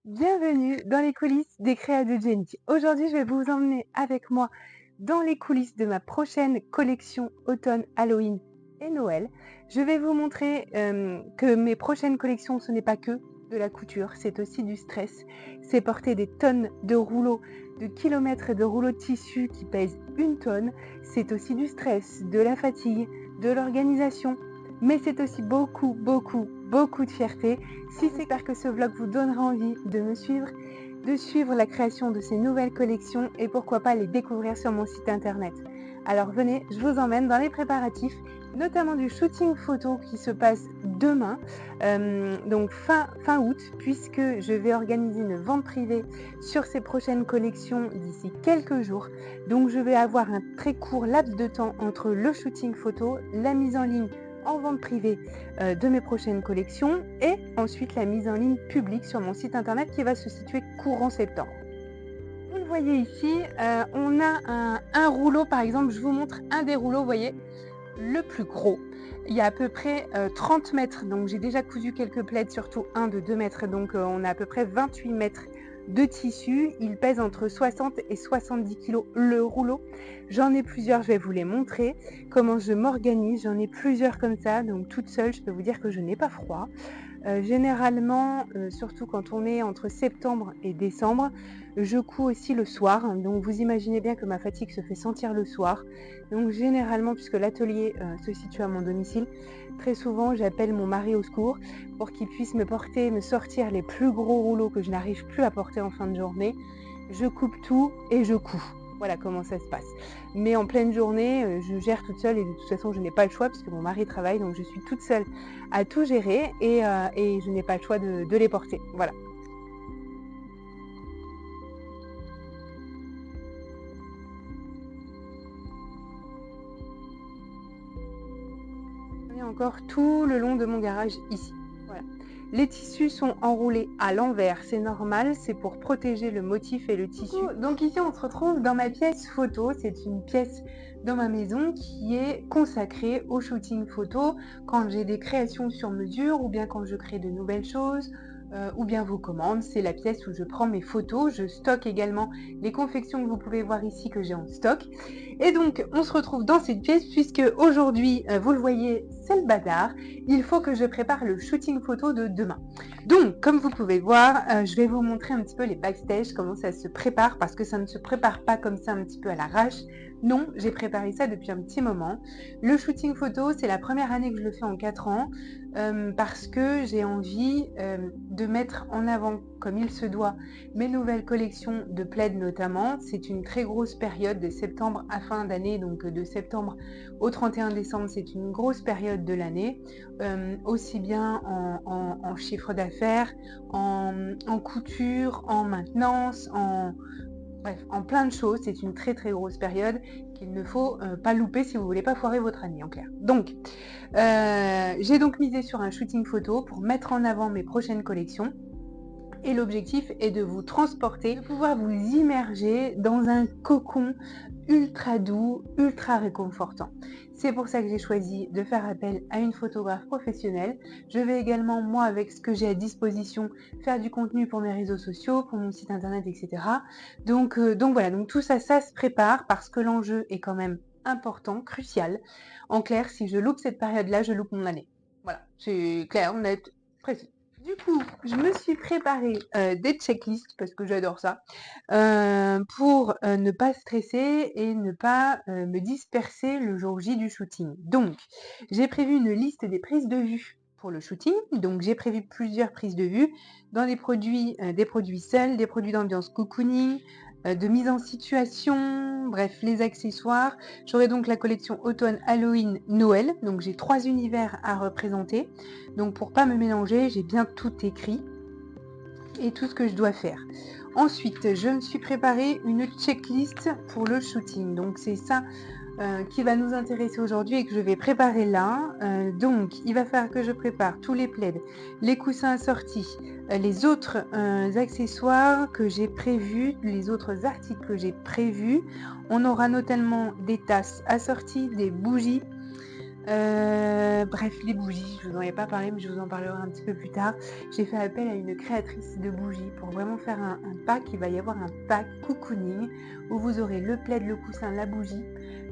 Bienvenue dans les coulisses des créas de Jenny. Aujourd'hui, je vais vous emmener avec moi dans les coulisses de ma prochaine collection automne, Halloween et Noël. Je vais vous montrer que mes prochaines collections, ce n'est pas que de la couture, c'est aussi du stress. C'est porter des tonnes de rouleaux, de kilomètres de rouleaux de tissu qui pèsent 1 tonne. C'est aussi du stress, de la fatigue, de l'organisation. Mais c'est aussi beaucoup de fierté. Si c'est clair que ce vlog vous donnera envie de me suivre, de suivre la création de ces nouvelles collections et pourquoi pas les découvrir sur mon site internet. Alors venez, je vous emmène dans les préparatifs, notamment du shooting photo qui se passe demain, donc fin août, puisque je vais organiser une vente privée sur ces prochaines collections d'ici quelques jours. Donc je vais avoir un très court laps de temps entre le shooting photo, la mise en ligne en vente privée de mes prochaines collections et ensuite la mise en ligne publique sur mon site internet qui va se situer courant septembre. Vous le voyez ici, on a un rouleau par exemple, je vous montre un des rouleaux, vous voyez, le plus gros. Il y a à peu près 30 mètres, donc j'ai déjà cousu quelques plaids, surtout un de 2 mètres, donc on a à peu près 28 mètres de tissu. Il pèse entre 60 et 70 kg le rouleau. J'en ai plusieurs, je vais vous les montrer, comment je m'organise. J'en ai plusieurs comme ça, donc toute seule, je peux vous dire que je n'ai pas froid. Généralement, surtout quand on est entre septembre et décembre, je couds aussi le soir. Donc vous imaginez bien que ma fatigue se fait sentir le soir. Donc généralement, puisque l'atelier se situe à mon domicile, très souvent j'appelle mon mari au secours pour qu'il puisse me sortir les plus gros rouleaux que je n'arrive plus à porter en fin de journée. Je coupe tout et je couds. Voilà comment ça se passe. Mais en pleine journée, je gère toute seule et de toute façon je n'ai pas le choix puisque mon mari travaille, donc je suis toute seule à tout gérer et je n'ai pas le choix de les porter. Voilà. J'en ai encore tout le long de mon garage ici. Voilà. Les tissus sont enroulés à l'envers, c'est normal, c'est pour protéger le motif et le tissu. Donc ici on se retrouve dans ma pièce photo, c'est une pièce dans ma maison qui est consacrée au shooting photo quand j'ai des créations sur mesure ou bien quand je crée de nouvelles choses ou bien vos commandes. C'est la pièce où je prends mes photos, je stocke également les confections que vous pouvez voir ici que j'ai en stock. Et donc on se retrouve dans cette pièce puisque aujourd'hui, vous le voyez, c'est le bazar. Il faut que je prépare le shooting photo de demain. Donc comme vous pouvez voir, je vais vous montrer un petit peu les backstage, comment ça se prépare, parce que ça ne se prépare pas comme ça un petit peu à l'arrache. Non, j'ai préparé ça depuis un petit moment. Le shooting photo, c'est la première année que je le fais en 4 ans, parce que j'ai envie de mettre en avant, comme il se doit, mes nouvelles collections de plaids notamment. C'est une très grosse période de septembre à fin d'année, donc de septembre au 31 décembre, c'est une grosse période de l'année, aussi bien en chiffre d'affaires, en couture, en maintenance, bref, en plein de choses. C'est une très grosse période qu'il ne faut pas louper si vous voulez pas foirer votre année en clair. Donc, j'ai donc misé sur un shooting photo pour mettre en avant mes prochaines collections. Et l'objectif est de vous transporter, de pouvoir vous immerger dans un cocon ultra doux, ultra réconfortant. C'est pour ça que j'ai choisi de faire appel à une photographe professionnelle. Je vais également, moi, avec ce que j'ai à disposition, faire du contenu pour mes réseaux sociaux, pour mon site internet, etc. Donc voilà, donc tout ça, ça se prépare parce que l'enjeu est quand même important, crucial. En clair, si je loupe cette période-là, je loupe mon année. Voilà, c'est clair, net, précis. Du coup, je me suis préparé des checklists parce que j'adore ça, pour ne pas stresser et ne pas me disperser le jour J du shooting. Donc, j'ai prévu une liste des prises de vue pour le shooting. Donc, j'ai prévu plusieurs prises de vue dans des produits seuls, des produits d'ambiance cocooning, de mise en situation, bref, les accessoires. J'aurai donc la collection automne, Halloween, Noël. Donc, j'ai 3 univers à représenter. Donc pour pas me mélanger, j'ai bien tout écrit et tout ce que je dois faire. Ensuite, je me suis préparé une checklist pour le shooting. Donc c'est ça qui va nous intéresser aujourd'hui et que je vais préparer là. Donc il va falloir que je prépare tous les plaids, les coussins assortis, les autres accessoires que j'ai prévus, les autres articles que j'ai prévus. On aura notamment des tasses assorties, des bougies, Bref, les bougies, je vous en ai pas parlé, mais je vous en parlerai un petit peu plus tard. J'ai fait appel à une créatrice de bougies pour vraiment faire un pack. Il va y avoir un pack cocooning où vous aurez le plaid, le coussin, la bougie.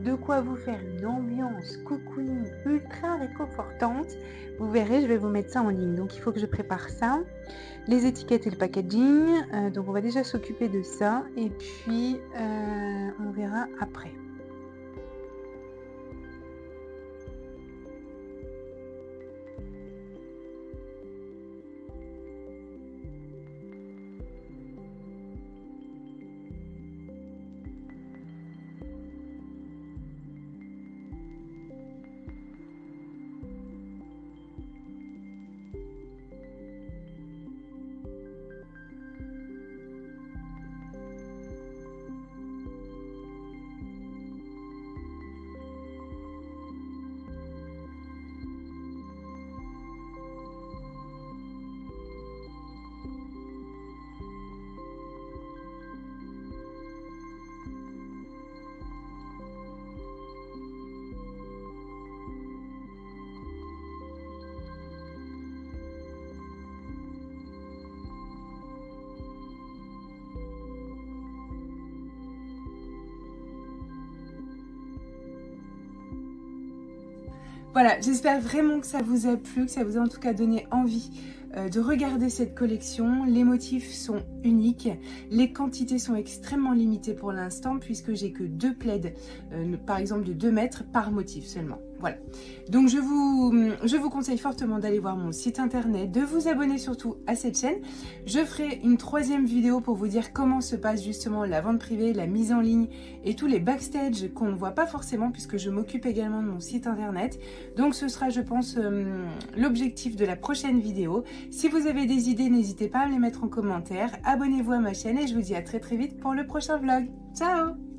De quoi vous faire une ambiance cocooning ultra réconfortante. Vous verrez, je vais vous mettre ça en ligne. Donc il faut que je prépare ça. Les étiquettes et le packaging. Donc on va déjà s'occuper de ça. Et puis on verra après. Voilà, j'espère vraiment que ça vous a plu, que ça vous a en tout cas donné envie de regarder cette collection. Les motifs sont uniques, les quantités sont extrêmement limitées pour l'instant puisque j'ai que 2 plaids, par exemple de 2 mètres par motif seulement. Voilà, donc je vous conseille fortement d'aller voir mon site internet, de vous abonner surtout à cette chaîne. Je ferai une 3e vidéo pour vous dire comment se passe justement la vente privée, la mise en ligne et tous les backstage qu'on ne voit pas forcément puisque je m'occupe également de mon site internet. Donc ce sera, je pense, l'objectif de la prochaine vidéo. Si vous avez des idées, n'hésitez pas à me les mettre en commentaire. Abonnez-vous à ma chaîne et je vous dis à très vite pour le prochain vlog. Ciao!